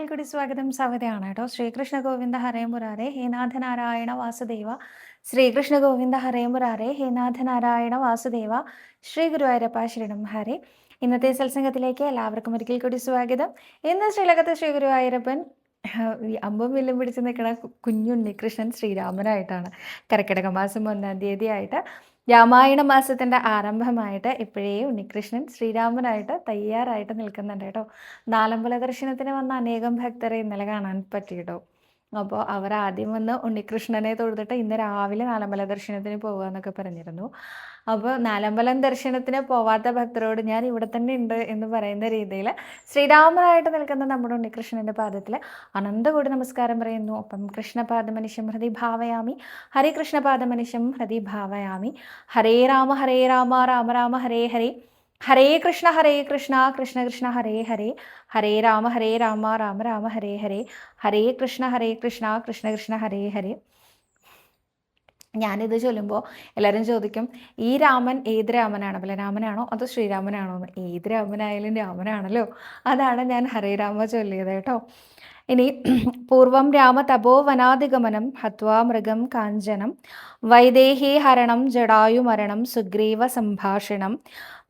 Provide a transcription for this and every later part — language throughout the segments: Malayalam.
ഒരിക്കൽ കൂടി സ്വാഗതം സവിതയാണ് കേട്ടോ. ശ്രീകൃഷ്ണ ഗോവിന്ദ ഹരേ മുരാരേ ഹേ നാഥ നാരായണ വാസുദേവ. ശ്രീകൃഷ്ണ ഗോവിന്ദ ഹരേ മുരാരേ ഹേ നാഥ നാരായണ വാസുദേവ. ശ്രീ ഗുരുവായൂരപ്പ ശരണം ഹരേ. ഇന്നത്തെ സത്സംഗത്തിലേക്ക് എല്ലാവർക്കും ഒരിക്കൽ കൂടി സ്വാഗതം. ഇന്ന് ശ്രീലകത്ത് ശ്രീ ഗുരുവായൂരപ്പൻ ഈ അമ്പും വില്ലും പിടിച്ച് നിൽക്കുന്ന കുഞ്ഞുണ്ണി കൃഷ്ണൻ ശ്രീരാമനായിട്ടാണ്. കർക്കിടക മാസം 1-ാം തീയതി ആയിട്ട് രാമായണ മാസത്തിൻ്റെ ആരംഭമായിട്ട് ഇപ്പോഴേ ഉണ്ണികൃഷ്ണൻ ശ്രീരാമനായിട്ട് തയ്യാറായിട്ട് നിൽക്കുന്നുണ്ട് കേട്ടോ. നാലമ്പല ദർശനത്തിന് വന്ന അനേകം ഭക്തരെ ഇന്നലെ കാണാൻ പറ്റി കേട്ടോ. അപ്പോൾ അവർ ആദ്യം വന്ന് ഉണ്ണികൃഷ്ണനെ തൊഴുതിട്ട് ഇന്ന് രാവിലെ നാലമ്പല ദർശനത്തിന് പോകുക എന്നൊക്കെ പറഞ്ഞിരുന്നു. അപ്പോൾ നാലമ്പലം ദർശനത്തിന് പോവാത്ത ഭക്തരോട് ഞാൻ ഇവിടെ തന്നെ ഉണ്ട് എന്ന് പറയുന്ന രീതിയിൽ ശ്രീരാമനായിട്ട് നിൽക്കുന്ന നമ്മുടെ ഉണ്ണികൃഷ്ണൻ്റെ പാദത്തിൽ അനന്തകോടി നമസ്കാരം പറയുന്നു. ഒപ്പം കൃഷ്ണപാദമനിശം ഹൃദി ഭാവയാമി, ഹരികൃഷ്ണപാദമനിശം ഹൃദി ഭാവയാമി. ഹരേ രാമ രാമ രാമ ഹരേ ഹരേ, ഹരേ കൃഷ്ണ കൃഷ്ണ കൃഷ്ണ ഹരേ ഹരേ, ഹരേ രാമ രാമ രാമ ഹരേ ഹരേ, ഹരേ കൃഷ്ണ കൃഷ്ണ കൃഷ്ണ ഹരേ ഹരേ. ഞാനിത് ചൊല്ലുമ്പോൾ എല്ലാവരും ചോദിക്കും, ഈ രാമൻ ഏത് രാമനാണ്, ബലരാമനാണോ അതോ ശ്രീരാമനാണോ എന്ന്. ഏത് രാമനായാലും രാമനാണല്ലോ. അതാണ് ഞാൻ ഹരേ രാമ ചൊല്ലിയത് കേട്ടോ. ഇനി പൂർവം രാമ തപോവനാദിഗമനം ഹത്വാ മൃഗം കാഞ്ചനം വൈദേഹി ഹരണം ജടായുമരണം സുഗ്രീവ സംഭാഷണം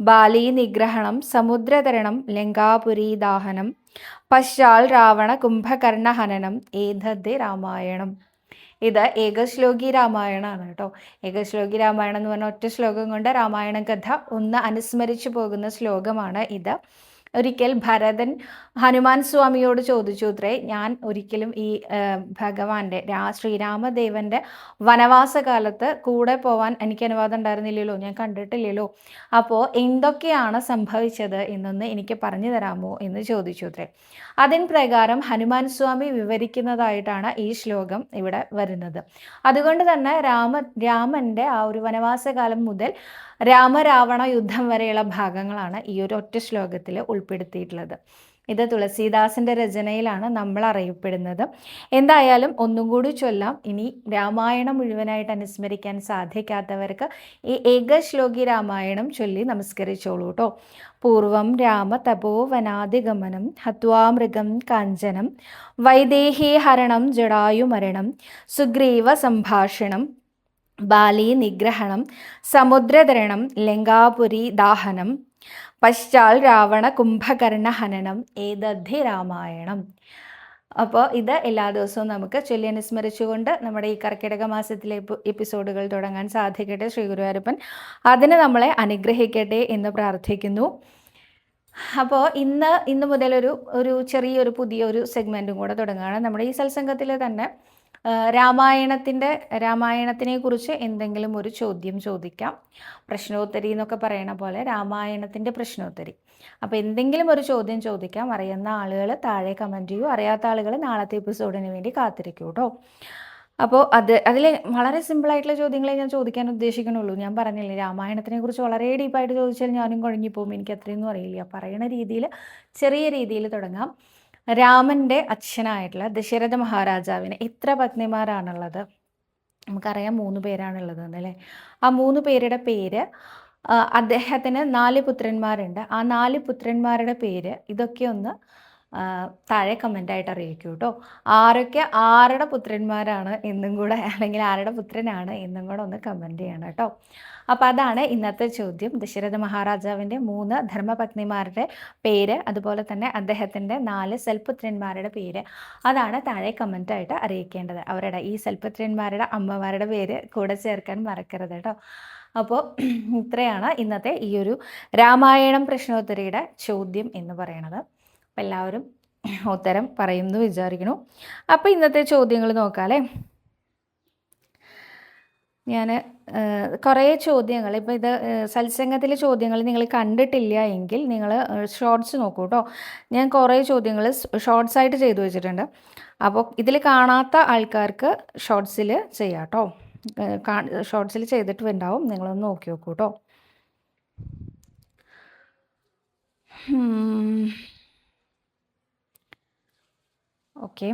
ബാലീ നിഗ്രഹണം സമുദ്രതരണം ലങ്കാപുരീ ദാഹനം പശ്ചാൽ രാവണ കുംഭകർണഹനനം ഏതദ്ദേ രാമായണം. ഇത് ഏകശ്ലോകി രാമായണമാണ് കേട്ടോ. ഏകശ്ലോകി രാമായണം എന്ന് പറഞ്ഞാൽ ഒറ്റ ശ്ലോകം കൊണ്ട് രാമായണ കഥ ഒന്ന് അനുസ്മരിച്ചു പോകുന്ന ശ്ലോകമാണ് ഇത്. ഒരിക്കൽ ഭരതൻ ഹനുമാൻ സ്വാമിയോട് ചോദിച്ചു അത്രേ, ഞാൻ ഒരിക്കലും ഈ ഭഗവാന്റെ ശ്രീരാമദേവന്റെ വനവാസകാലത്ത് കൂടെ പോവാൻ എനിക്ക് അനുവാദം ഉണ്ടായിരുന്നില്ലല്ലോ, ഞാൻ കണ്ടിട്ടില്ലല്ലോ, അപ്പോൾ എന്തൊക്കെയാണ് സംഭവിച്ചത് എന്നൊന്ന് എനിക്ക് പറഞ്ഞു തരാമോ എന്ന് ചോദിച്ചു അത്രേ. അതിൻ പ്രകാരം ഹനുമാൻ സ്വാമി വിവരിക്കുന്നതായിട്ടാണ് ഈ ശ്ലോകം ഇവിടെ വരുന്നത്. അതുകൊണ്ട് തന്നെ രാമന്റെ ആ ഒരു വനവാസകാലം മുതൽ രാമരാവണ യുദ്ധം വരെയുള്ള ഭാഗങ്ങളാണ് ഈ ഒരു ഒറ്റ ശ്ലോകത്തിൽ ഉൾപ്പെടുത്തിയിട്ടുള്ളത്. ഇത് തുളസീദാസിൻ്റെ രചനയിലാണ് നമ്മൾ അറിയപ്പെടുന്നത്. എന്തായാലും ഒന്നും കൂടി ചൊല്ലാം. ഇനി രാമായണം മുഴുവനായിട്ട് അനുസ്മരിക്കാൻ സാധിക്കാത്തവർക്ക് ഈ ഏകശ്ലോകി രാമായണം ചൊല്ലി നമസ്കരിച്ചോളൂ കേട്ടോ. പൂർവം രാമ തപോവനാദിഗമനം ഹത്വാ മൃഗം കാഞ്ചനം വൈദേഹി ഹരണം ജടായുമരണം സുഗ്രീവ സംഭാഷണം ബാലീ നിഗ്രഹണം സമുദ്രതരണം ലങ്കാപുരി ദാഹനം പശ്ചാൽ രാവണ കുംഭകർണ ഹനനം ഏതദ്ധി രാമായണം. അപ്പോൾ ഇത് എല്ലാ ദിവസവും നമുക്ക് ചൊല്ലി അനുസ്മരിച്ചുകൊണ്ട് നമ്മുടെ ഈ കർക്കിടക മാസത്തിലെ എപ്പിസോഡുകൾ തുടങ്ങാൻ സാധിക്കട്ടെ. ശ്രീ ഗുരുവായൂരപ്പൻ അതിന് നമ്മളെ അനുഗ്രഹിക്കട്ടെ എന്ന് പ്രാർത്ഥിക്കുന്നു. അപ്പോൾ ഇന്ന് മുതൽ ഒരു ചെറിയൊരു പുതിയൊരു സെഗ്മെൻറ്റും കൂടെ തുടങ്ങുകയാണ്. നമ്മുടെ ഈ സത്സംഗത്തിൽ തന്നെ രാമായണത്തിനെ കുറിച്ച് എന്തെങ്കിലും ഒരു ചോദ്യം ചോദിക്കാം. പ്രശ്നോത്തരി എന്നൊക്കെ പറയണ പോലെ രാമായണത്തിൻ്റെ പ്രശ്നോത്തരി. അപ്പോൾ എന്തെങ്കിലും ഒരു ചോദ്യം ചോദിക്കാം. അറിയുന്ന ആളുകൾ താഴെ കമൻറ്റ് ചെയ്യൂ, അറിയാത്ത ആളുകൾ നാളത്തെ എപ്പിസോഡിന് വേണ്ടി കാത്തിരിക്കൂ കേട്ടോ. അപ്പോൾ അതിൽ വളരെ സിമ്പിളായിട്ടുള്ള ചോദ്യങ്ങളെ ഞാൻ ചോദിക്കാൻ ഉദ്ദേശിക്കണുള്ളൂ. ഞാൻ പറഞ്ഞില്ലേ, രാമായണത്തിനെ കുറിച്ച് വളരെ ഡീപ്പായിട്ട് ചോദിച്ചാൽ ഞാനും കുഴങ്ങിപ്പോകും, എനിക്ക് അത്രയൊന്നും അറിയില്ല. പറയണ രീതിയിൽ ചെറിയ രീതിയിൽ തുടങ്ങാം. രാമൻ്റെ അച്ഛനായിട്ടുള്ള ദശരഥ മഹാരാജാവിന് എത്ര പത്നിമാരാണുള്ളത്? നമുക്കറിയാം 3 പേരാണുള്ളത് എന്നല്ലേ. ആ 3 പേരുടെ പേര്, അദ്ദേഹത്തിന് 4 പുത്രന്മാരുണ്ട്. ആ 4 പുത്രന്മാരുടെ പേര് ഇതൊക്കെ ഒന്ന് താഴെ കമൻ്റായിട്ട് അറിയിക്കൂ കേട്ടോ. ആരുടെ പുത്രന്മാരാണ് എന്നും കൂടെ, അല്ലെങ്കിൽ ആരുടെ പുത്രനാണ് എന്നും കൂടെ ഒന്ന് കമൻറ്റ് ചെയ്യണം കേട്ടോ. അപ്പോൾ അതാണ് ഇന്നത്തെ ചോദ്യം. ദശരഥ മഹാരാജാവിൻ്റെ 3 ധർമ്മപത്നിമാരുടെ പേര്, അതുപോലെ തന്നെ അദ്ദേഹത്തിൻ്റെ 4 സൽപുത്രന്മാരുടെ പേര്, അതാണ് താഴെ കമൻ്റായിട്ട് അറിയിക്കേണ്ടത്. അവരുടെ ഈ സൽപുത്രന്മാരുടെ അമ്മമാരുടെ പേര് കൂടെ ചേർക്കാൻ മറക്കരുത് കേട്ടോ. അപ്പോൾ ഇത്രയാണ് ഇന്നത്തെ ഈ ഒരു രാമായണം പ്രശ്നോത്തരിയുടെ ചോദ്യം എന്ന് പറയുന്നത്. അപ്പോൾ എല്ലാവരും ഉത്തരം പറയുമെന്ന് വിചാരിക്കുന്നു. അപ്പോൾ ഇന്നത്തെ ചോദ്യങ്ങൾ നോക്കാം അല്ലേ. ഞാൻ കുറേ ചോദ്യങ്ങൾ, ഇപ്പോൾ ഇത് സത്സംഗത്തിലെ ചോദ്യങ്ങൾ നിങ്ങൾ കണ്ടിട്ടില്ല എങ്കിൽ നിങ്ങൾ ഷോർട്സ് നോക്കൂ കേട്ടോ. ഞാൻ കുറേ ചോദ്യങ്ങൾ ഷോർട്സായിട്ട് ചെയ്തു വെച്ചിട്ടുണ്ട്. അപ്പോൾ ഇതിൽ കാണാത്ത ആൾക്കാർക്ക് ഷോർട്സിൽ ചെയ്യാം കേട്ടോ. ഷോർട്സിൽ ചെയ്തിട്ട് ഉണ്ടാവും, നിങ്ങളൊന്ന് നോക്കി നോക്കൂ കേട്ടോ. ഓക്കെ,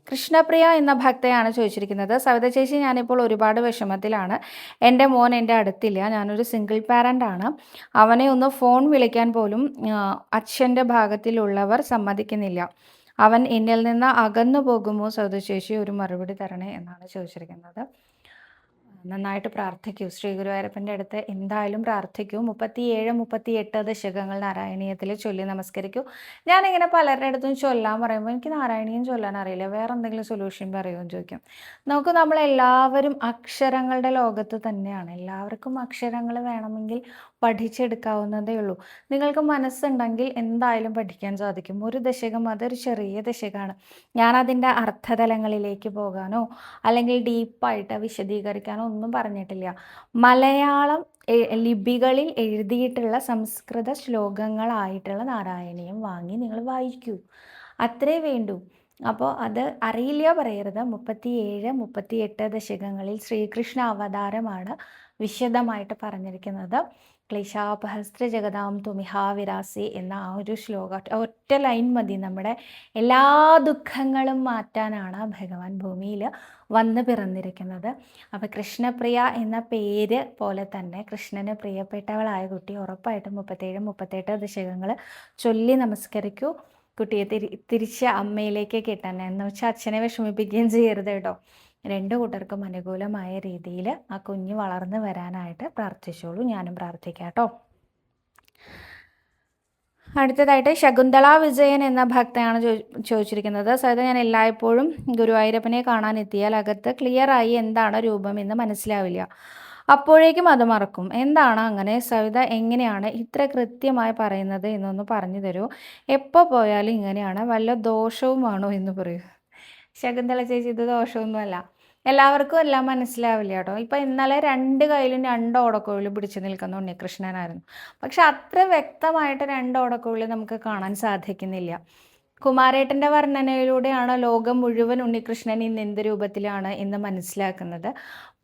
കൃഷ്ണപ്രിയ എന്ന ഭക്തയാണ് ചോദിച്ചിരിക്കുന്നത്. സവിത ചേച്ചി, ഞാനിപ്പോൾ ഒരുപാട് വിഷമത്തിലാണ്. എൻ്റെ മോൻ എൻ്റെ അടുത്തില്ല. ഞാനൊരു സിംഗിൾ പാരൻ്റ് ആണ്. അവനെ ഒന്ന് ഫോൺ വിളിക്കാൻ പോലും അച്ഛൻ്റെ ഭാഗത്തിലുള്ളവർ സമ്മതിക്കുന്നില്ല. അവൻ എന്നിൽ നിന്ന് അകന്നു പോകുമോ? സവിത ചേച്ചി ഒരു മറുപടി തരണേ എന്നാണ് ചോദിച്ചിരിക്കുന്നത്. നന്നായിട്ട് പ്രാർത്ഥിക്കൂ. ശ്രീ ഗുരുവായൂരപ്പൻ്റെ അടുത്ത് എന്തായാലും പ്രാർത്ഥിക്കൂ. 37, 38 ദശകങ്ങൾ നാരായണീയത്തിൽ ചൊല്ലി നമസ്കരിക്കൂ. ഞാനിങ്ങനെ പലരുടെ അടുത്തും ചൊല്ലാൻ പറയുമ്പോൾ എനിക്ക് നാരായണീയം ചൊല്ലാൻ അറിയില്ല, വേറെ എന്തെങ്കിലും സൊല്യൂഷൻ പറയുമെന്ന് ചോദിക്കും. നമ്മളെല്ലാവരും അക്ഷരങ്ങളുടെ ലോകത്ത് തന്നെയാണ്. എല്ലാവർക്കും അക്ഷരങ്ങൾ വേണമെങ്കിൽ പഠിച്ചെടുക്കാവുന്നതേ ഉള്ളൂ. നിങ്ങൾക്ക് മനസ്സുണ്ടെങ്കിൽ എന്തായാലും പഠിക്കാൻ സാധിക്കും. ഒരു ദശകം അതൊരു ചെറിയ ദശകമാണ്. ഞാനതിൻ്റെ അർത്ഥതലങ്ങളിലേക്ക് പോകാനോ അല്ലെങ്കിൽ ഡീപ്പായിട്ട് വിശദീകരിക്കാനോ ഒന്നും പറഞ്ഞിട്ടില്ല. മലയാളം ലിപികളിൽ എഴുതിയിട്ടുള്ള സംസ്കൃത ശ്ലോകങ്ങളായിട്ടുള്ള നാരായണീയം വാങ്ങി നിങ്ങൾ വായിക്കൂ. അത്രേ വേണ്ടൂ. അപ്പോൾ അത് അറിയില്ല പറയരുത്. 37, 38 ദശകങ്ങളിൽ ശ്രീകൃഷ്ണ അവതാരമാണ് വിശദമായിട്ട് പറഞ്ഞിരിക്കുന്നത്. ക്ലേശാപഹസ്ത്ര ജഗതാം തുമിഹാവിരാസി എന്ന ആ ഒരു ശ്ലോകം, ഒറ്റ ലൈൻ മതി നമ്മുടെ എല്ലാ ദുഃഖങ്ങളും മാറ്റാനാണ് ഭഗവാൻ ഭൂമിയിൽ വന്ന് പിറന്നിരിക്കുന്നത്. അപ്പോൾ കൃഷ്ണപ്രിയ എന്ന പേര് പോലെ തന്നെ കൃഷ്ണന് പ്രിയപ്പെട്ടവളായ കുട്ടി ഉറപ്പായിട്ടും 37, 38 ദശകങ്ങൾ ചൊല്ലി നമസ്കരിക്കൂ. കുട്ടിയെ തിരിച്ച് അമ്മയിലേക്ക് കിട്ടാൻ, എന്ന് വെച്ചാൽ അച്ഛനെ വിഷമിപ്പിക്കുകയും ചെയ്യരുത് കേട്ടോ. രണ്ടു കൂട്ടർക്കും അനുകൂലമായ രീതിയിൽ ആ കുഞ്ഞ് വളർന്നു വരാനായിട്ട് പ്രാർത്ഥിച്ചോളൂ. ഞാനും പ്രാർത്ഥിക്കാം കേട്ടോ. അടുത്തതായിട്ട് ശകുന്തള വിജയൻ എന്ന ഭക്തയാണ് ചോദിച്ചിരിക്കുന്നത്. സവിത, ഞാൻ എല്ലായ്പ്പോഴും ഗുരുവായൂരപ്പനെ കാണാൻ എത്തിയാൽ അകത്ത് ക്ലിയറായി എന്താണ് രൂപം എന്ന് മനസ്സിലാവില്ല. അപ്പോഴേക്കും അത് മറക്കും. എന്താണ് അങ്ങനെ? സവിത എങ്ങനെയാണ് ഇത്ര കൃത്യമായി പറയുന്നത് എന്നൊന്ന് പറഞ്ഞു തരൂ. എപ്പോൾ പോയാലും ഇങ്ങനെയാണ്. വല്ല ദോഷവുമാണോ എന്ന് പറയൂ. ശകുന്തള ചേച്ചി, ഇത് ദോഷമൊന്നുമല്ല. എല്ലാവർക്കും എല്ലാം മനസ്സിലാവില്ല കേട്ടോ. ഇപ്പം ഇന്നലെ 2 കയ്യിലും 2 ഓടക്കോഴിൽ പിടിച്ചു നിൽക്കുന്ന ഉണ്ണികൃഷ്ണനായിരുന്നു. പക്ഷെ അത്ര വ്യക്തമായിട്ട് 2 ഓടക്കോഴിൽ നമുക്ക് കാണാൻ സാധിക്കുന്നില്ല. കുമാരേട്ടൻ്റെ വർണ്ണനയിലൂടെയാണ് ലോകം മുഴുവൻ ഉണ്ണികൃഷ്ണൻ ഇന്ന് എന്ത് രൂപത്തിലാണ് എന്ന് മനസ്സിലാക്കുന്നത്.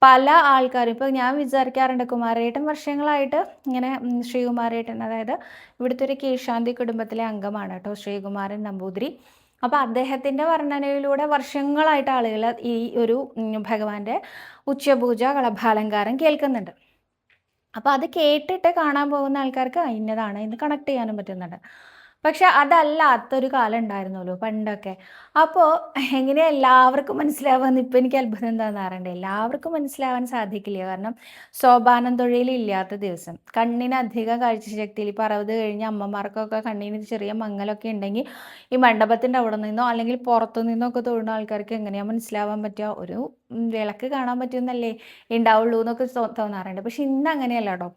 പല ആൾക്കാരും ഇപ്പോൾ ഞാൻ വിചാരിക്കാറുണ്ട്, കുമാരേട്ടൻ വർഷങ്ങളായിട്ട് ഇങ്ങനെ ശ്രീകുമാരേട്ടൻ, അതായത് ഇവിടുത്തെ ഒരു കീഴ്ശാന്തി കുടുംബത്തിലെ അംഗമാണ് കേട്ടോ ശ്രീകുമാരൻ നമ്പൂതിരി. അപ്പോൾ അദ്ദേഹത്തിൻ്റെ വർണ്ണനയിലൂടെ വർഷങ്ങളായിട്ട് ആളുകൾ ഈ ഒരു ഭഗവാന്റെ ഉച്ചപൂജ കളഭാലങ്കാരം കേൾക്കുന്നുണ്ട്. അപ്പോൾ അത് കേട്ടിട്ട് കാണാൻ പോകുന്ന ആൾക്കാർക്ക് ഇന്നതാണ് എന്ന് കണക്ട് ചെയ്യാനും പറ്റുന്നുണ്ട്. പക്ഷെ അതല്ലാത്തൊരു കാലം ഉണ്ടായിരുന്നല്ലോ പണ്ടൊക്കെ. അപ്പോൾ എങ്ങനെ എല്ലാവർക്കും മനസ്സിലാവാന്ന് ഇപ്പം എനിക്ക് അത്ഭുതം എന്താണെന്ന് അറിയണ്ടേ. എല്ലാവർക്കും മനസ്സിലാവാൻ സാധിക്കില്ല. കാരണം സോപാനം തൊഴിലില്ലാത്ത ദിവസം, കണ്ണിന് അധികം കാഴ്ചശക്തിയിൽ ഇപ്പോൾ 60 കഴിഞ്ഞ അമ്മമാർക്കൊക്കെ കണ്ണിന് ചെറിയ മങ്ങലൊക്കെ ഉണ്ടെങ്കിൽ ഈ മണ്ഡപത്തിൻ്റെ അവിടെ നിന്നോ അല്ലെങ്കിൽ പുറത്തു നിന്നോ ഒക്കെ തൊഴുന്ന ആൾക്കാർക്ക് എങ്ങനെയാണ് മനസ്സിലാവാൻ പറ്റുക? ഒരു വിളക്ക് കാണാൻ പറ്റുമെന്നല്ലേ ഉണ്ടാവുള്ളൂ എന്നൊക്കെ തോന്നാറുണ്ട്. പക്ഷെ ഇന്ന് അങ്ങനെയല്ല കേട്ടോ.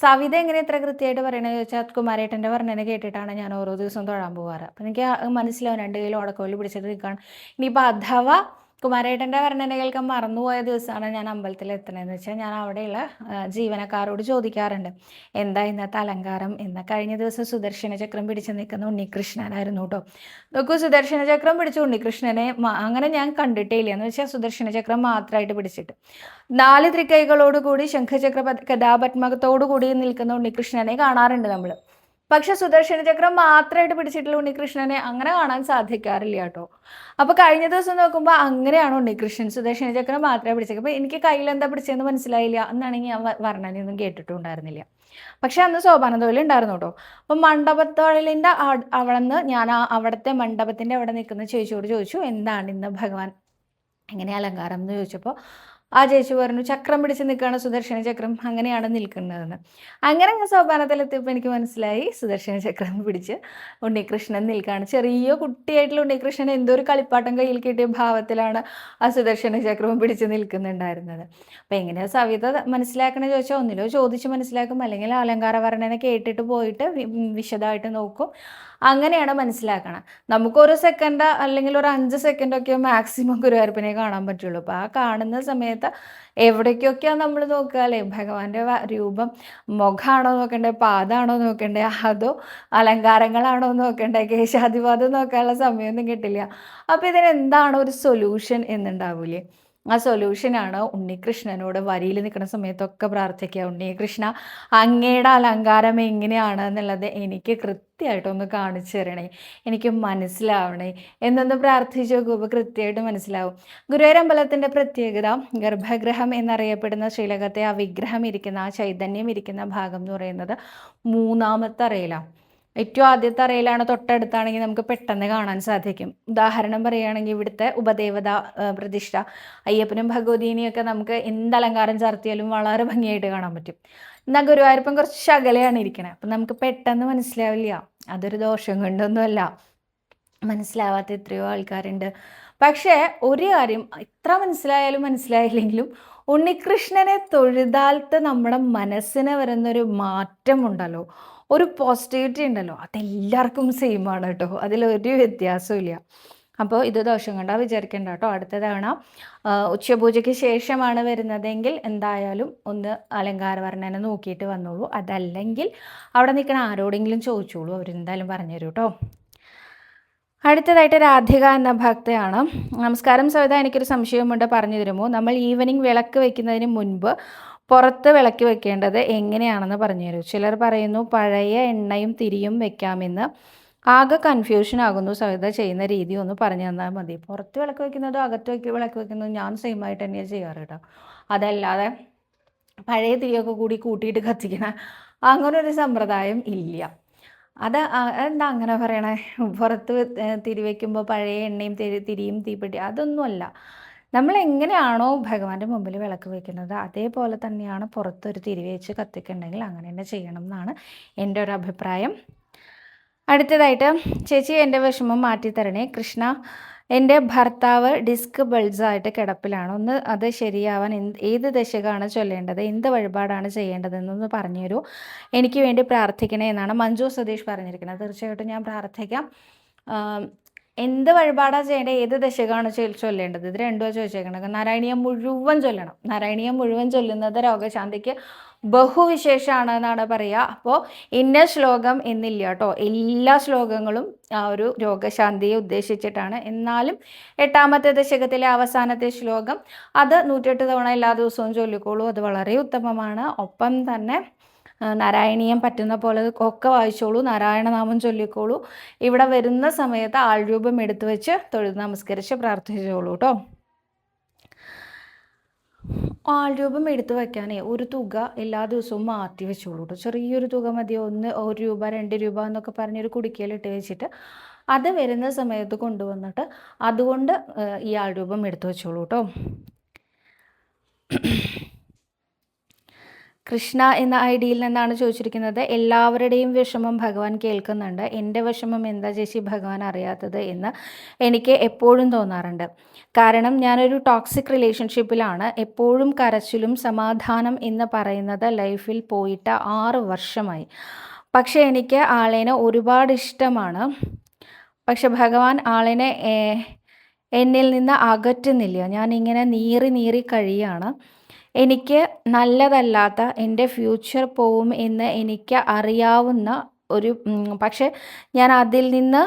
സവിത എങ്ങനെ ഇത്ര കൃത്യമായിട്ട് പറയണമെന്ന് ചോദിച്ചാൽ കുമാരേട്ടൻ്റെ വർണ്ണന കേട്ടിട്ടാണ് ഞാൻ ഓരോ ദിവസവും തൊഴാൻ പോകാറ്. അപ്പം എനിക്ക് മനസ്സിലാവും 2 കിലോ ഓടക്കോല് പിടിച്ചിട്ട് നിൽക്കുകയാണ്. ഇനിയിപ്പോൾ അഥവാ കുമാരേട്ടൻ്റെ വർണ്ണന കേൾക്കാൻ മറന്നുപോയ ദിവസമാണ് ഞാൻ അമ്പലത്തിൽ എത്തണതെന്ന് വെച്ചാൽ ഞാൻ അവിടെയുള്ള ജീവനക്കാരോട് ചോദിക്കാറുണ്ട്, എന്താ ഇന്നത്തെ അലങ്കാരം എന്ന്. കഴിഞ്ഞ ദിവസം സുദർശന ചക്രം പിടിച്ച് നിൽക്കുന്ന ഉണ്ണികൃഷ്ണനായിരുന്നു കേട്ടോ. നോക്കൂ, സുദർശന ചക്രം പിടിച്ച ഉണ്ണികൃഷ്ണനെ അങ്ങനെ ഞാൻ കണ്ടിട്ടേ ഇല്ല. എന്ന് വെച്ചാൽ സുദർശന ചക്രം മാത്രമായിട്ട് പിടിച്ചിട്ട് 4 തൃക്കൈകളോടുകൂടി ശംഖചക്ര കഥാപത്മകത്തോടു കൂടി നിൽക്കുന്ന ഉണ്ണികൃഷ്ണനെ കാണാറുണ്ട് നമ്മൾ. പക്ഷെ സുദർശന ചക്രം മാത്രമായിട്ട് പിടിച്ചിട്ടുള്ള ഉണ്ണികൃഷ്ണനെ അങ്ങനെ കാണാൻ സാധിക്കാറില്ല കേട്ടോ. അപ്പോൾ കഴിഞ്ഞ ദിവസം നോക്കുമ്പോൾ അങ്ങനെയാണ് ഉണ്ണികൃഷ്ണൻ സുദർശന ചക്രം മാത്രമേ പിടിച്ചത്. അപ്പോൾ എനിക്ക് കയ്യിൽ എന്താ പിടിച്ചതെന്ന് മനസ്സിലായില്ല. എന്നാണെങ്കിൽ ഞാൻ വർണ്ണനയൊന്നും കേട്ടിട്ടുണ്ടായിരുന്നില്ല. പക്ഷെ അന്ന് സോപാന തൊഴിൽ ഉണ്ടായിരുന്നു കേട്ടോ. അപ്പം മണ്ഡപത്തൊഴിലിൻ്റെ അവിടെ നിന്ന് ഞാൻ അവിടുത്തെ മണ്ഡപത്തിൻ്റെ അവിടെ നിൽക്കുന്ന ചേച്ചിയോട് ചോദിച്ചു, എന്താണ് ഇന്ന് ഭഗവാൻ എങ്ങനെ അലങ്കാരം എന്ന് ചോദിച്ചപ്പോൾ ആ ചേച്ചി പറഞ്ഞു, ചക്രം പിടിച്ച് നിൽക്കുകയാണ് സുദർശന ചക്രം, അങ്ങനെയാണ് നിൽക്കുന്നതെന്ന്. അങ്ങനെ ഞാൻ സോപാനത്തിലെത്തിയപ്പോൾ എനിക്ക് മനസ്സിലായി സുദർശന ചക്രം പിടിച്ച് ഉണ്ണികൃഷ്ണൻ നിൽക്കുകയാണ്. ചെറിയ കുട്ടിയായിട്ടുള്ള ഉണ്ണികൃഷ്ണൻ എന്തോ ഒരു കളിപ്പാട്ടം കയ്യിൽ കിട്ടിയ ഭാവത്തിലാണ് ആ സുദർശന ചക്രവും പിടിച്ച് നിൽക്കുന്നുണ്ടായിരുന്നത്. അപ്പോൾ എങ്ങനെയാണ് സവിത മനസ്സിലാക്കണമെന്ന് ചോദിച്ചാൽ ഒന്നിലോ ചോദിച്ച് മനസ്സിലാക്കും, അല്ലെങ്കിൽ അലങ്കാര വർണ്ണന കേട്ടിട്ട് പോയിട്ട് വിശദമായിട്ട് നോക്കും. അങ്ങനെയാണ് മനസ്സിലാക്കണം. നമുക്കൊരു സെക്കൻഡ് അല്ലെങ്കിൽ ഒരു 5 സെക്കൻഡൊക്കെ മാക്സിമം ഗുരുവായൂരപ്പനെ കാണാൻ പറ്റുള്ളൂ. അപ്പോൾ ആ കാണുന്ന സമയത്ത് എവിടേക്കൊക്കെയാണ് നമ്മൾ നോക്കുക അല്ലേ? ഭഗവാന്റെ രൂപം മുഖമാണോ നോക്കണ്ടേ, പാദമാണോ നോക്കണ്ടേ, അതോ അലങ്കാരങ്ങളാണോ നോക്കണ്ടേ, കേശാധിപാതം നോക്കാനുള്ള സമയമൊന്നും കിട്ടില്ല. അപ്പോൾ ഇതിനെന്താണ് ഒരു സൊല്യൂഷൻ എന്നുണ്ടാവില്ലേ? ആ സൊല്യൂഷനാണ് ഉണ്ണികൃഷ്ണനോട് വരിയിൽ നിൽക്കുന്ന സമയത്തൊക്കെ പ്രാർത്ഥിക്കുക. ഉണ്ണികൃഷ്ണ, അങ്ങയുടെ അലങ്കാരം എങ്ങനെയാണ് എന്നുള്ളത് എനിക്ക് കൃത്യമായിട്ടൊന്ന് കാണിച്ചു തരണേ, എനിക്ക് മനസ്സിലാവണേ എന്നൊന്ന് പ്രാർത്ഥിച്ചു നോക്കുമ്പോൾ കൃത്യമായിട്ട് മനസ്സിലാവും. ഗുരുവായൂരമ്പലത്തിൻ്റെ പ്രത്യേകത, ഗർഭഗൃഹം എന്നറിയപ്പെടുന്ന ശ്രീലകത്തെ ആ വിഗ്രഹം ഇരിക്കുന്ന, ആ ചൈതന്യം ഇരിക്കുന്ന ഭാഗം എന്ന് പറയുന്നത് മൂന്നാമത്തെ അറയിലാണ്. ഏറ്റവും ആദ്യത്തെ അറയിലാണ്, തൊട്ടടുത്താണെങ്കിൽ നമുക്ക് പെട്ടെന്ന് കാണാൻ സാധിക്കും. ഉദാഹരണം പറയുകയാണെങ്കിൽ ഇവിടുത്തെ ഉപദേവത പ്രതിഷ്ഠ, അയ്യപ്പനും ഭഗവതിനെയൊക്കെ നമുക്ക് എന്ത് അലങ്കാരം ചാർത്തിയാലും വളരെ ഭംഗിയായിട്ട് കാണാൻ പറ്റും. എന്നാൽ ഗുരുവായൂരപ്പൻ കുറച്ച് അകലെയാണ് ഇരിക്കണത്, അപ്പം നമുക്ക് പെട്ടെന്ന് മനസ്സിലാവില്ല. അതൊരു ദോഷം കൊണ്ടൊന്നുമല്ല, മനസ്സിലാവാത്ത എത്രയോ ആൾക്കാരുണ്ട്. പക്ഷേ ഒരു കാര്യം, എത്ര മനസ്സിലായാലും മനസ്സിലായില്ലെങ്കിലും ഉണ്ണികൃഷ്ണനെ തൊഴുതാലത്തെ നമ്മുടെ മനസ്സിന് വരുന്നൊരു മാറ്റമുണ്ടല്ലോ, ഒരു പോസിറ്റിവിറ്റി ഉണ്ടല്ലോ, അതെല്ലാവർക്കും സെയിം ആണ് കേട്ടോ, അതിലൊരു വ്യത്യാസവും ഇല്ല. അപ്പോൾ ഇത് ദോഷം കണ്ടാൽ വിചാരിക്കേണ്ട കേട്ടോ. അടുത്ത തവണ ഉച്ചപൂജയ്ക്ക് ശേഷമാണ് വരുന്നതെങ്കിൽ എന്തായാലും ഒന്ന് അലങ്കാരവർണ്ണനെ നോക്കിയിട്ട് വന്നോളൂ. അതല്ലെങ്കിൽ അവിടെ നിൽക്കുന്ന ആരോടെങ്കിലും ചോദിച്ചോളൂ, അവരെന്തായാലും പറഞ്ഞു തരും കേട്ടോ. അടുത്തതായിട്ട് രാധിക എന്ന ഭക്തയാണ്. നമസ്കാരം സവിത, എനിക്കൊരു സംശയമുണ്ട്, പറഞ്ഞു തരുമോ? നമ്മൾ ഈവനിങ് വിളക്ക് വയ്ക്കുന്നതിന് മുൻപ് പുറത്ത് വിളക്ക് വെക്കേണ്ടത് എങ്ങനെയാണെന്ന് പറഞ്ഞു തരൂ. ചിലർ പറയുന്നു പഴയ എണ്ണയും തിരിയും വെക്കാമെന്ന്. ആകെ കൺഫ്യൂഷൻ ആകുന്നു സവിത, ചെയ്യുന്ന രീതി ഒന്ന് പറഞ്ഞു തന്നാൽ മതി. പുറത്ത് വിളക്ക് വയ്ക്കുന്നതോ അകത്ത് വിളക്ക് വയ്ക്കുന്നതോ ഞാൻ സെയിമായിട്ട് തന്നെയാണ് ചെയ്യാറ് കേട്ടോ. അതല്ലാതെ പഴയ തിരിയൊക്കെ കൂടി കൂട്ടിയിട്ട് കത്തിക്കണ അങ്ങനെ ഒരു സമ്പ്രദായം ഇല്ല. എന്താ അങ്ങനെ പറയണേ? പുറത്ത് തിരി വയ്ക്കുമ്പോൾ പഴയ എണ്ണയും തിരിയും തീപ്പെട്ടി അതൊന്നുമല്ല. നമ്മൾ എങ്ങനെയാണോ ഭഗവാന്റെ മുമ്പിൽ വിളക്ക് വയ്ക്കുന്നത് അതേപോലെ തന്നെയാണ് പുറത്തൊരു തിരി വെച്ച് കത്തിക്കുന്നുണ്ടെങ്കിൽ അങ്ങനെ തന്നെ ചെയ്യണം എന്നാണ് എൻ്റെ ഒരു അഭിപ്രായം. അടുത്തതായിട്ട്, ചേച്ചി എൻ്റെ വിഷമം മാറ്റിത്തരണേ. കൃഷ്ണ, എൻ്റെ ഭർത്താവ് ഡിസ്ക് ബൾസായിട്ട് കിടപ്പിലാണ്. ഒന്ന് അത് ശരിയാവാൻ ഏത് ദശകമാണ് ചൊല്ലേണ്ടത്, എന്ത് വഴിപാടാണ് ചെയ്യേണ്ടതെന്നൊന്ന് പറഞ്ഞു തരൂ, എനിക്ക് വേണ്ടി പ്രാർത്ഥിക്കണേ എന്നാണ് മഞ്ജു സതീഷ് പറഞ്ഞിരിക്കുന്നത്. തീർച്ചയായിട്ടും ഞാൻ പ്രാർത്ഥിക്കാം. എന്ത് വഴിപാടാണ് ചെയ്യേണ്ടത്, ഏത് ദശകമാണ് ചൊല്ലേണ്ടത്, ഇത് രണ്ടുമാണ് ചോദിച്ചേക്കണത്. നാരായണീയം മുഴുവൻ ചൊല്ലണം. നാരായണീയം മുഴുവൻ ചൊല്ലുന്നത് രോഗശാന്തിക്ക് ബഹുവിശേഷമാണ് എന്നാണ് പറയുക. അപ്പോൾ ഇന്ന ശ്ലോകം എന്നില്ല കേട്ടോ, എല്ലാ ശ്ലോകങ്ങളും ആ ഒരു രോഗശാന്തിയെ ഉദ്ദേശിച്ചിട്ടാണ്. എന്നാലും 8ാമത്തെ ദശകത്തിലെ അവസാനത്തെ ശ്ലോകം അത് 108 തവണ എല്ലാ ദിവസവും ചൊല്ലിക്കോളൂ, അത് വളരെ ഉത്തമമാണ്. ഒപ്പം തന്നെ നാരായണീയം പറ്റുന്ന പോലെ ഒക്കെ വായിച്ചോളൂ, നാരായണനാമം ചൊല്ലിക്കോളൂ. ഇവിടെ വരുന്ന സമയത്ത് ആൾരൂപം എടുത്തു വെച്ച് തൊഴുത് നമസ്കരിച്ച് പ്രാർത്ഥിച്ചോളൂ കേട്ടോ. ആൾരൂപം എടുത്തു വയ്ക്കാനേ ഒരു തുക എല്ലാ ദിവസവും മാറ്റി വെച്ചോളൂ കേട്ടോ. ചെറിയൊരു തുക മതി, 1 രൂപ 2 രൂപ എന്നൊക്കെ പറഞ്ഞൊരു കുടിക്കയിലിട്ട് വെച്ചിട്ട് അത് വരുന്ന സമയത്ത് കൊണ്ടുവന്നിട്ട് അതുകൊണ്ട് ഈ ആൾരൂപം എടുത്തു വെച്ചോളൂ കേട്ടോ. കൃഷ്ണ എന്ന ഐഡിയിൽ നിന്നാണ് ചോദിച്ചിരിക്കുന്നത്. എല്ലാവരുടെയും വിഷമം ഭഗവാൻ കേൾക്കുന്നുണ്ട്, എൻ്റെ വിഷമം എന്താ ചേച്ചി ഭഗവാൻ അറിയാത്തത് എന്ന് എനിക്ക് എപ്പോഴും തോന്നാറുണ്ട്. കാരണം ഞാനൊരു ടോക്സിക് റിലേഷൻഷിപ്പിലാണ്. എപ്പോഴും കരച്ചിലും സമാധാനം എന്ന് പറയുന്നത് ലൈഫിൽ പോയിട്ട് 6 വർഷമായി. പക്ഷേ എനിക്ക് ആളിനെ ഒരുപാട് ഇഷ്ടമാണ്. പക്ഷെ ഭഗവാൻ ആളിനെ എന്നിൽ നിന്ന് അകറ്റുന്നില്ല. ഞാനിങ്ങനെ നീറി കഴിയാണ്. എനിക്ക് നല്ലതല്ലാത്ത എൻ്റെ ഫ്യൂച്ചർ പോവും എന്ന് എനിക്ക് അറിയാവുന്ന ഒരു പക്ഷെ ഞാൻ അതിൽ നിന്ന്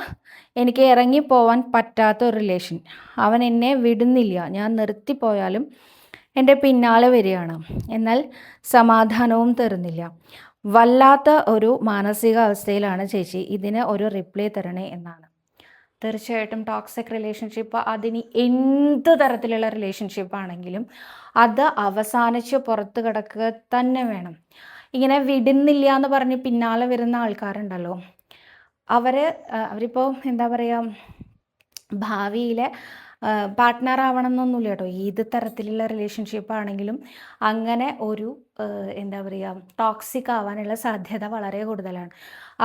എനിക്ക് ഇറങ്ങിപ്പോവാൻ പറ്റാത്ത ഒരു റിലേഷൻ. അവൻ എന്നെ വിടുന്നില്ല. ഞാൻ നിർത്തിപ്പോയാലും എൻ്റെ പിന്നാലെ വരികയാണ്. എന്നാൽ സമാധാനവും തരുന്നില്ല. വല്ലാത്ത ഒരു മാനസികാവസ്ഥയിലാണ് ചേച്ചി. ഇതിന് ഒരു റിപ്ലൈ തരണേ എന്നാണ്. തീർച്ചയായിട്ടും ടോക്സിക് റിലേഷൻഷിപ്പ്, അതിന് എന്ത് തരത്തിലുള്ള റിലേഷൻഷിപ്പ് ആണെങ്കിലും അത് അവസാനിച്ച് പുറത്ത് കിടക്കുക തന്നെ വേണം. ഇങ്ങനെ വിടുന്നില്ല എന്ന് പറഞ്ഞ് പിന്നാലെ വരുന്ന ആൾക്കാരുണ്ടല്ലോ, അവരിപ്പോൾ എന്താ പറയുക, ഭാവിയിലെ പാർട്ട്ണർ ആവണം എന്നൊന്നുമില്ല കേട്ടോ. ഏത് തരത്തിലുള്ള റിലേഷൻഷിപ്പ് ആണെങ്കിലും അങ്ങനെ ഒരു എന്താ പറയുക, ടോക്സിക് ആവാനുള്ള സാധ്യത വളരെ കൂടുതലാണ്.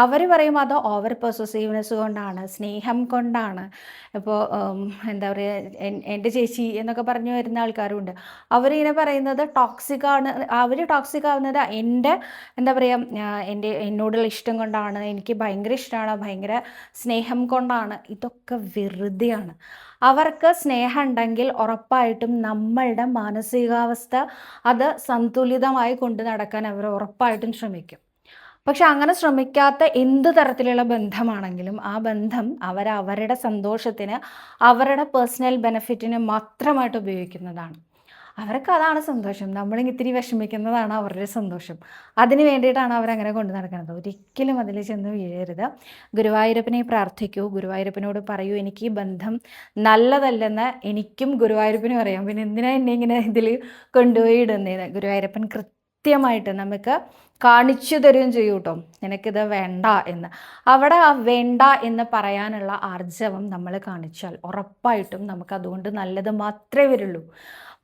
അവർ പറയും അത് ഓവർ പൊസസീവ്നെസ് കൊണ്ടാണ്, സ്നേഹം കൊണ്ടാണ്. ഇപ്പോൾ എന്താ പറയുക, എൻ്റെ ചേച്ചി എന്നൊക്കെ പറഞ്ഞു വരുന്ന ആൾക്കാരുണ്ട്. അവരിങ്ങനെ പറയുന്നത് ടോക്സിക്കാണ്. അവർ ടോക്സിക് ആവുന്നത് എൻ്റെ എന്താ പറയുക, എന്നോടുള്ള ഇഷ്ടം കൊണ്ടാണ്, എനിക്ക് ഭയങ്കര ഇഷ്ടമാണ്, ഭയങ്കര സ്നേഹം കൊണ്ടാണ്. ഇതൊക്കെ വെറുതെയാണ്. അവർക്ക് സ്നേഹം ഉണ്ടെങ്കിൽ ഉറപ്പായിട്ടും നമ്മളുടെ മാനസികാവസ്ഥ അത് സന്തുലിതമായി കൊണ്ട് നടക്കാൻ അവർ ഉറപ്പായിട്ടും ശ്രമിക്കും. പക്ഷെ അങ്ങനെ ശ്രമിക്കാത്ത എന്ത് തരത്തിലുള്ള ബന്ധമാണെങ്കിലും ആ ബന്ധം അവരവരുടെ സന്തോഷത്തിന്, അവരുടെ പേഴ്സണൽ ബെനഫിറ്റിന് മാത്രമായിട്ട് ഉപയോഗിക്കുന്നതാണ്. അവർക്ക് അതാണ് സന്തോഷം. നമ്മളിത്തിരി വിഷമിക്കുന്നതാണ് അവരുടെ സന്തോഷം. അതിന് വേണ്ടിയിട്ടാണ് അവരങ്ങനെ കൊണ്ട് നടക്കുന്നത്. ഒരിക്കലും അതിൽ ചെന്ന് വീഴരുത്. ഗുരുവായൂരപ്പനെ പ്രാർത്ഥിക്കൂ. ഗുരുവായൂരപ്പനോട് പറയൂ, എനിക്ക് ഈ ബന്ധം നല്ലതല്ലെന്ന് എനിക്കും ഗുരുവായൂരപ്പനും അറിയാം. പിന്നെ എന്തിനാ എന്നെ ഇങ്ങനെ ഇതിൽ കൊണ്ടുപോയി ഇടുന്നേന്ന്. ഗുരുവായൂരപ്പൻ കൃത്യമായിട്ട് നമുക്ക് കാണിച്ചു തരുകയും ചെയ്യും കേട്ടോ, നിനക്കിത് വേണ്ട എന്ന്. അവിടെ ആ വേണ്ട എന്ന് പറയാനുള്ള ആർജവം നമ്മൾ കാണിച്ചാൽ ഉറപ്പായിട്ടും നമുക്ക് അതുകൊണ്ട് നല്ലത് മാത്രമേ വരുള്ളൂ.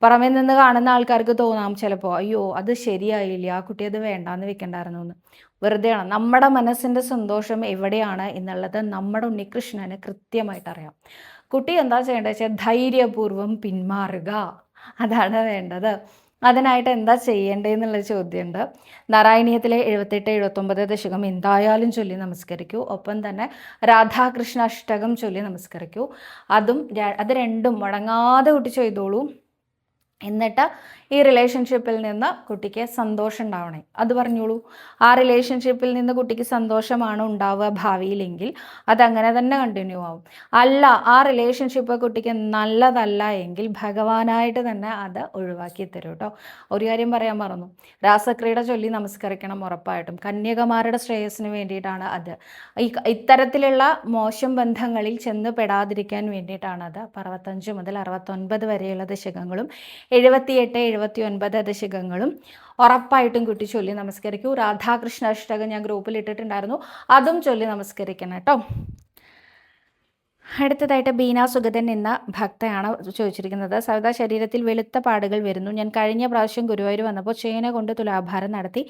പുറമേ നിന്ന് കാണുന്ന ആൾക്കാർക്ക് തോന്നാം ചിലപ്പോൾ, അയ്യോ അത് ശരിയായില്ല, ആ കുട്ടി അത് വേണ്ടാന്ന് വെക്കണ്ടായിരുന്നു എന്ന്. വെറുതെയാണ്. നമ്മുടെ മനസ്സിൻ്റെ സന്തോഷം എവിടെയാണ് എന്നുള്ളത് നമ്മുടെ ഉണ്ണികൃഷ്ണന് കൃത്യമായിട്ട് അറിയാം. കുട്ടി എന്താ ചെയ്യേണ്ടത് വെച്ചാൽ ധൈര്യപൂർവ്വം പിന്മാറുക, അതാണ് വേണ്ടത്. അതിനായിട്ട് എന്താ ചെയ്യേണ്ടതെന്നുള്ള ചോദ്യമുണ്ട്. നാരായണീയത്തിലെ 78, 79 ദശകം എന്തായാലും ചൊല്ലി നമസ്കരിക്കൂ. ഒപ്പം തന്നെ രാധാകൃഷ്ണ അഷ്ടകം ചൊല്ലി നമസ്കരിക്കൂ. അത് രണ്ടും മുടങ്ങാതെ കുട്ടി ചെയ്തോളൂ. എന്നിട്ട് ഈ റിലേഷൻഷിപ്പിൽ നിന്ന് കുട്ടിക്ക് സന്തോഷം ഉണ്ടാവണേ അത് പറഞ്ഞോളൂ. ആ റിലേഷൻഷിപ്പിൽ നിന്ന് കുട്ടിക്ക് സന്തോഷമാണ് ഉണ്ടാവുക ഭാവിയിലെങ്കിൽ അതങ്ങനെ തന്നെ കണ്ടിന്യൂ ആവും. അല്ല, ആ റിലേഷൻഷിപ്പ് കുട്ടിക്ക് നല്ലതല്ല എങ്കിൽ ഭഗവാനായിട്ട് തന്നെ അത് ഒഴിവാക്കി തരും കേട്ടോ. ഒരു കാര്യം പറയാൻ മറന്നു, രാസക്രീഡ ചൊല്ലി നമസ്കരിക്കണം ഉറപ്പായിട്ടും. കന്യകമാരുടെ ശ്രേയസ്സിന് വേണ്ടിയിട്ടാണ് അത്. ഇത്തരത്തിലുള്ള മോശം ബന്ധങ്ങളിൽ ചെന്ന് പെടാതിരിക്കാൻ വേണ്ടിയിട്ടാണത്. 65 മുതൽ 69 വരെയുള്ള ദശകങ്ങളും 78, 79 ദശകങ്ങളും ഉറപ്പായിട്ടും കുട്ടി ചൊല്ലി നമസ്കരിക്കൂ. രാധാകൃഷ്ണ അഷ്ടകം ഞാൻ ഗ്രൂപ്പിൽ ഇട്ടിട്ടുണ്ടായിരുന്നു, അതും ചൊല്ലി നമസ്കരിക്കണം കേട്ടോ. അടുത്തതായിട്ട് ബീന സുഗതൻ എന്ന ഭക്തയാണ് ചോദിച്ചിരിക്കുന്നത്. സവിത, ശരീരത്തിൽ വെളുത്ത പാടുകൾ വരുന്നു. ഞാൻ കഴിഞ്ഞ പ്രാവശ്യം ഗുരുവായൂർ വന്നപ്പോൾ ചേന കൊണ്ട് തുലാഭാരം നടത്തി.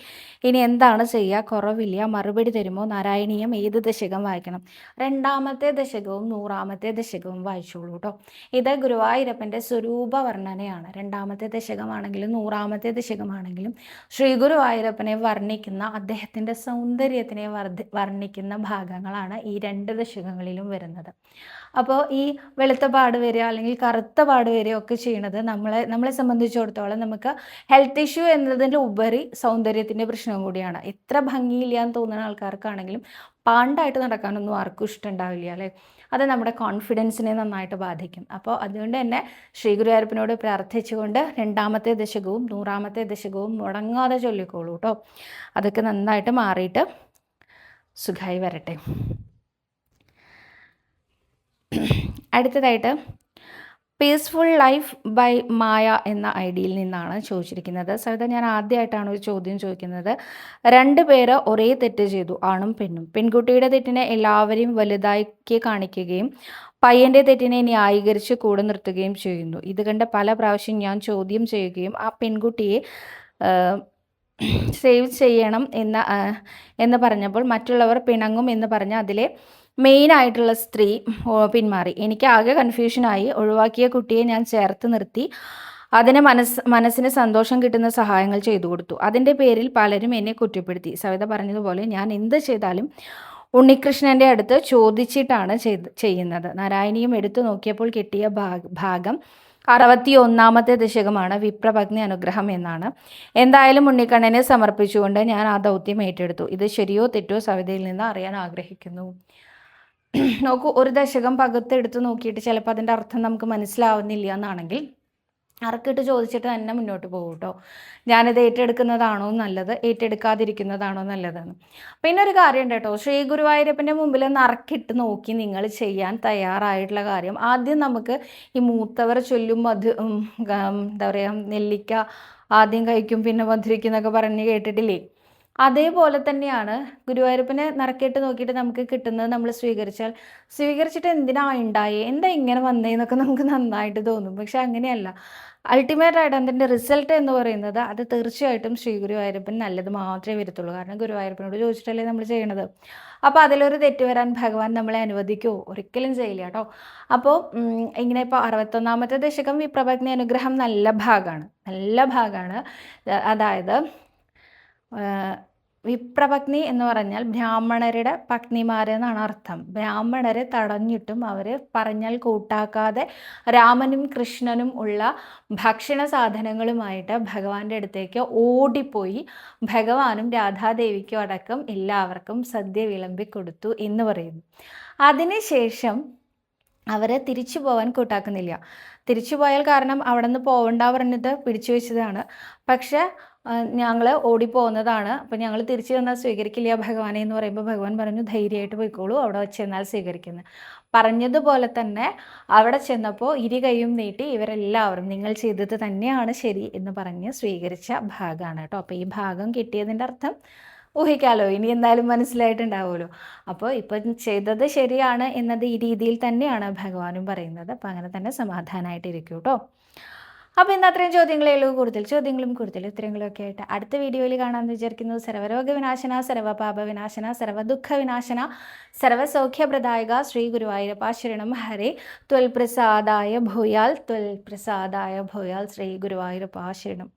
ഇനി എന്താണ് ചെയ്യുക? കുറവില്ല, മറുപടി തരുമോ? നാരായണീയം ഏത് ദശകം വായിക്കണം? 2ാമത്തെ ദശകവും 100ാമത്തെ ദശകവും വായിച്ചോളൂ കേട്ടോ. ഇത് ഗുരുവായൂരപ്പൻ്റെ സ്വരൂപ വർണ്ണനയാണ്. 2ാമത്തെ ദശകമാണെങ്കിലും 100ാമത്തെ ദശകമാണെങ്കിലും ശ്രീ ഗുരുവായൂരപ്പനെ വർണ്ണിക്കുന്ന, അദ്ദേഹത്തിൻ്റെ സൗന്ദര്യത്തിനെ വർണ്ണിക്കുന്ന ഭാഗങ്ങളാണ് ഈ 2 ദശകങ്ങളിലും വരുന്നത്. അപ്പോൾ ഈ വെളുത്ത പാട് വരിക അല്ലെങ്കിൽ കറുത്ത പാട് വരിക ഒക്കെ ചെയ്യുന്നത് നമ്മളെ സംബന്ധിച്ചിടത്തോളം നമുക്ക് ഹെൽത്ത് ഇഷ്യൂ എന്നതിൻ്റെ ഉപരി സൗന്ദര്യത്തിൻ്റെ പ്രശ്നം കൂടിയാണ്. എത്ര ഭംഗിയില്ല എന്ന് തോന്നുന്ന ആൾക്കാർക്കാണെങ്കിലും പാണ്ടായിട്ട് നടക്കാനൊന്നും ആർക്കും ഇഷ്ടമുണ്ടാവില്ല അല്ലേ. അത് നമ്മുടെ കോൺഫിഡൻസിനെ നന്നായിട്ട് ബാധിക്കും. അപ്പോൾ അതുകൊണ്ട് തന്നെ ശ്രീ ഗുരുവായൂരപ്പനോട് പ്രാർത്ഥിച്ചുകൊണ്ട് 2ാമത്തെ ദശകവും 100ാമത്തെ ദശകവും മുടങ്ങാതെ ചൊല്ലിക്കോളൂ കേട്ടോ. അതൊക്കെ നന്നായിട്ട് മാറിയിട്ട് സുഖമായി വരട്ടെ. അടുത്തതായിട്ട് പീസ്ഫുൾ ലൈഫ് ബൈ മായ എന്ന ഐഡിയിൽ നിന്നാണ് ചോദിച്ചിരിക്കുന്നത്. സവിത, ഞാൻ ആദ്യമായിട്ടാണ് ഒരു ചോദ്യം ചോദിക്കുന്നത്. 2 പേര് ഒരേ തെറ്റ് ചെയ്തു, ആണും പെണ്ണും. പെൺകുട്ടിയുടെ തെറ്റിനെ എല്ലാവരെയും വലുതാക്കി കാണിക്കുകയും പയ്യൻ്റെ തെറ്റിനെ ന്യായീകരിച്ച് കൂടെ നിർത്തുകയും ചെയ്യുന്നു. ഇത് കണ്ട് പല പ്രാവശ്യം ഞാൻ ചോദ്യം ചെയ്യുകയും ആ പെൺകുട്ടിയെ സേവ് ചെയ്യണം എന്ന് പറഞ്ഞപ്പോൾ മറ്റുള്ളവർ പിണങ്ങും എന്ന് പറഞ്ഞ് അതിലെ മെയിനായിട്ടുള്ള സ്ത്രീ പിന്മാറി. എനിക്ക് ആകെ കൺഫ്യൂഷനായി. ഒഴിവാക്കിയ കുട്ടിയെ ഞാൻ ചേർത്ത് നിർത്തി അതിന് മനസ്സിന് സന്തോഷം കിട്ടുന്ന സഹായങ്ങൾ ചെയ്തു കൊടുത്തു. അതിൻ്റെ പേരിൽ പലരും എന്നെ കുറ്റപ്പെടുത്തി. സവിത പറഞ്ഞതുപോലെ ഞാൻ എന്ത് ചെയ്താലും ഉണ്ണികൃഷ്ണൻ്റെ അടുത്ത് ചോദിച്ചിട്ടാണ് ചെയ്യുന്നത്. നാരായണീയം എടുത്തു നോക്കിയപ്പോൾ കിട്ടിയ ഭാഗം 61ാമത്തെ ദശകമാണ്. വിപ്രപത്നി അനുഗ്രഹം എന്നാണ്. എന്തായാലും ഉണ്ണിക്കണ്ണനെ സമർപ്പിച്ചുകൊണ്ട് ഞാൻ ആ ദൗത്യം ഏറ്റെടുത്തു. ഇത് ശരിയോ തെറ്റോ സവിതയിൽ നിന്ന് അറിയാൻ ആഗ്രഹിക്കുന്നു. നോക്കൂ, ഒരു ദശകം പകുത്തെടുത്ത് നോക്കിയിട്ട് ചിലപ്പോൾ അതിൻ്റെ അർത്ഥം നമുക്ക് മനസ്സിലാവുന്നില്ല എന്നാണെങ്കിൽ അറക്കിട്ട് ചോദിച്ചിട്ട് തന്നെ മുന്നോട്ട് പോകും കേട്ടോ. ഞാനിത് ഏറ്റെടുക്കുന്നതാണോ നല്ലത്, ഏറ്റെടുക്കാതിരിക്കുന്നതാണോ നല്ലതെന്ന്. പിന്നെ ഒരു കാര്യമുണ്ട് കേട്ടോ, ശ്രീ ഗുരുവായൂരപ്പൻ്റെ മുമ്പിൽ നറക്കിട്ട് നോക്കി നിങ്ങൾ ചെയ്യാൻ തയ്യാറായിട്ടുള്ള കാര്യം, ആദ്യം നമുക്ക് ഈ മൂത്തവർ ചൊല്ലും എന്താ പറയുക, നെല്ലിക്ക ആദ്യം കഴിക്കും പിന്നെ മധുരിക്കും എന്നൊക്കെ പറഞ്ഞ് കേട്ടിട്ടില്ലേ? അതേപോലെ തന്നെയാണ് ഗുരുവായൂരപ്പനെ നറക്കിട്ട് നോക്കിയിട്ട് നമുക്ക് കിട്ടുന്നത് നമ്മൾ സ്വീകരിച്ചിട്ട് എന്തിനാ ഉണ്ടായേ, എന്താ ഇങ്ങനെ വന്നേന്നൊക്കെ നമുക്ക് നന്നായിട്ട് തോന്നും. പക്ഷെ അങ്ങനെയല്ല. അൾട്ടിമേറ്റായിട്ട് അതിൻ്റെ റിസൾട്ട് എന്ന് പറയുന്നത് അത് തീർച്ചയായിട്ടും ശ്രീ ഗുരുവായൂരപ്പൻ നല്ലത് മാത്രമേ വരത്തുള്ളൂ. കാരണം ഗുരുവായൂരപ്പനോട് ചോദിച്ചിട്ടല്ലേ നമ്മൾ ചെയ്യണത്. അപ്പോൾ അതിലൊരു തെറ്റ് വരാൻ ഭഗവാൻ നമ്മളെ അനുവദിക്കുമോ? ഒരിക്കലും ചെയ്യില്ല കേട്ടോ. അപ്പോൾ ഇങ്ങനെ ഇപ്പോൾ 61ാമത്തെ ദശകം വിപ്രപത്നി അനുഗ്രഹം നല്ല ഭാഗമാണ്. അതായത് വിപ്രപത്നി എന്ന് പറഞ്ഞാൽ ബ്രാഹ്മണരുടെ പത്നിമാരെന്നാണ് അർത്ഥം. ബ്രാഹ്മണരെ തടഞ്ഞിട്ടും അവർ പറഞ്ഞാൽ കൂട്ടാക്കാതെ രാമനും കൃഷ്ണനും ഉള്ള ഭക്ഷണ സാധനങ്ങളുമായിട്ട് ഭഗവാന്റെ അടുത്തേക്ക് ഓടിപ്പോയി ഭഗവാനും രാധാദേവിക്കും അടക്കം എല്ലാവർക്കും സദ്യ വിളമ്പിക്കൊടുത്തു എന്ന് പറയുന്നു. അതിനുശേഷം അവരെ തിരിച്ചു പോകാൻ കൂട്ടാക്കുന്നില്ല. തിരിച്ചു പോയാൽ കാരണം അവിടെ നിന്ന് പോകണ്ട പറഞ്ഞിട്ട് പിടിച്ചു വെച്ചതാണ്. പക്ഷെ ഞങ്ങൾ ഓടിപ്പോകുന്നതാണ്, അപ്പം ഞങ്ങൾ തിരിച്ചു വന്നാൽ സ്വീകരിക്കില്ല ഭഗവാനെ എന്ന് പറയുമ്പോൾ ഭഗവാൻ പറഞ്ഞു ധൈര്യമായിട്ട് പോയിക്കോളൂ, അവിടെ ചെന്നാൽ സ്വീകരിക്കുന്നത്. പറഞ്ഞതുപോലെ തന്നെ അവിടെ ചെന്നപ്പോൾ ഇരു കൈയും നീട്ടി ഇവരെല്ലാവരും നിങ്ങൾ ചെയ്തത് തന്നെയാണ് ശരി എന്ന് പറഞ്ഞ് സ്വീകരിച്ച ഭാഗമാണ് കേട്ടോ. അപ്പോൾ ഈ ഭാഗം കിട്ടിയതിൻ്റെ അർത്ഥം ഊഹിക്കാമല്ലോ, ഇനി എന്തായാലും മനസ്സിലായിട്ടുണ്ടാവുമല്ലോ. അപ്പോൾ ഇപ്പം ചെയ്തത് ശരിയാണ് എന്നത് ഈ രീതിയിൽ തന്നെയാണ് ഭഗവാനും പറയുന്നത്. അപ്പം അങ്ങനെ തന്നെ സമാധാനമായിട്ടിരിക്കും കേട്ടോ. അപ്പോൾ ഇന്ന് അത്രയും ചോദ്യങ്ങളേ ഉള്ളൂ. കൂടുതൽ ചോദ്യങ്ങളും കൂടുതൽ ഉത്തരങ്ങളും ഒക്കെ ആയിട്ട് അടുത്ത വീഡിയോയിൽ കാണാമെന്ന് വിചാരിക്കുന്നു. സർവരോഗ വിനാശന, സർവപാപ വിനാശന, സർവദുഃഖ വിനാശന, സർവസൗഖ്യപ്രദായക ശ്രീ ഗുരുവായൂരപ്പ ശരണം ഹരേ. ത്വൽപ്രസാദായ ഭൂയാൽ, ത്വൽപ്രസാദായ ഭൂയാൽ, ശ്രീ ഗുരുവായൂരപ്പ ശരണം.